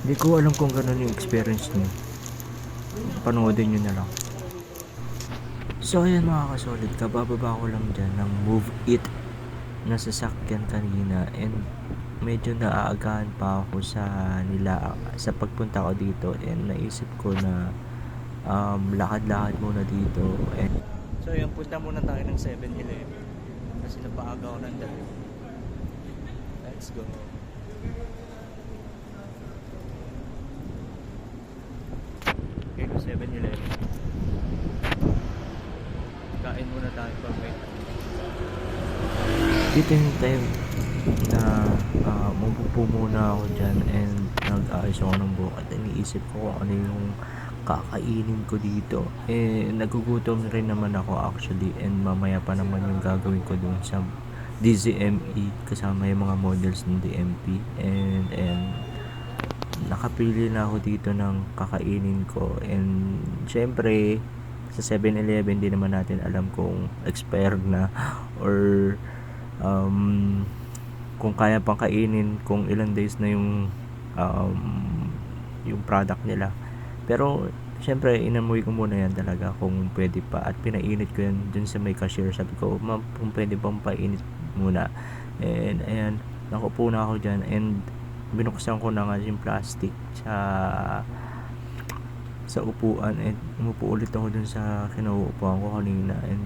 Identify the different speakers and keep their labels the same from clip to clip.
Speaker 1: Hindi ko alam kung gano'n yung experience niyo. Panoodin nyo na lang. So ayan mga kasolid, kabababa ko lang dyan ng Move It na sasakyan kanina, and medyo naaagahan pa ako sa pagpunta ko dito, and naisip ko na lakad-lakad muna dito. And so ayan, punta muna tayo ng 7-Eleven kasi napaaga ako ng dahil. Let's go. Okay, to 7-Eleven. Kain muna tayo pag may dito yung time na mapupo muna ako dyan, and nag-ayos ako ng buhok, at iniisip ko kung ano yung kakainin ko dito. Nagugutom rin naman ako actually, and mamaya pa naman yung gagawin ko dun sa DZME kasama yung mga models ng DMP. And nakapili na ako dito ng kakainin ko, and syempre sa 7-Eleven di naman natin alam kung expired na or kung kaya pang kainin, kung ilang days na yung product nila. Pero syempre inamoy ko muna yan talaga kung pwede pa, at pinainit ko yan dun sa may cashier. Sabi ko, ma'am, kung pwede pang painit muna. And ayan, nakupo na ako dyan, and binuksan ko na nga yung plastic sa upuan, and umupo ulit ako dun sa kinauupuan ko kanina. And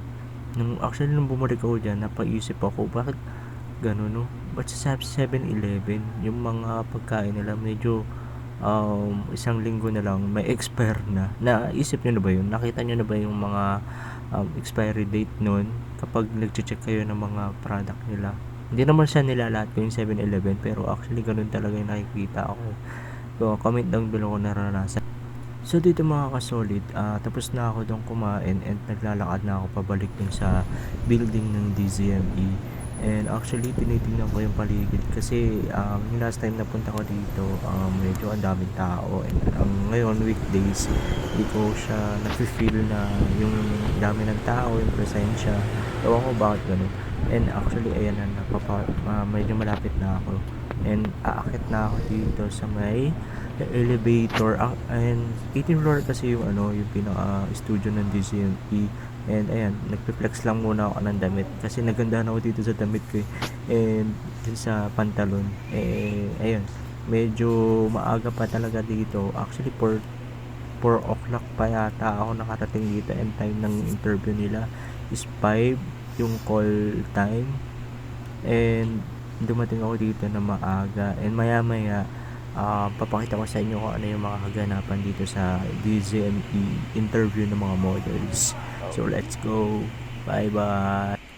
Speaker 1: nung bumalik ako dyan, napaisip ako, bakit gano'n, no? Ba't sa 7-Eleven yung mga pagkain nila medyo isang linggo na lang may expire na? Naisip nyo na ba yun? Nakita nyo na ba yung mga expiry date nun kapag nag-check kayo ng mga product nila? Hindi naman siya nilalat ko yung 7-Eleven, pero actually ganun talaga yung nakikita ako. So comment down below kung naranasan. So dito mga kasolid, tapos na ako doon kumain, and naglalakad na ako pabalik dun sa building ng DZME. And actually tinitingnan ko yung paligid kasi yung last time na punta ko dito, medyo ang daming tao, and ngayon weekdays hindi ko siya nafe-feel na yung dami ng tao, yung presensya. Ewan ko bakit ganun. And actually ayan na, medyo malapit na ako, and aakit na ako dito sa may elevator, and 18th floor kasi yung yung pinaka studio ng DCME. And ayan, nagpe-flex lang muna ako ng damit kasi nagandahan ako dito sa damit ko, and dun sa pantalon. Ayun, medyo maaga pa talaga dito. Actually 4 o'clock pa yata ako nakarating dito, and time ng interview nila is 5 yung call time. And dumating ako dito na maaga, and maya papakita ko sa inyo kung ano yung mga kaganapan dito sa DZME interview ng mga models. So let's go. Bye bye.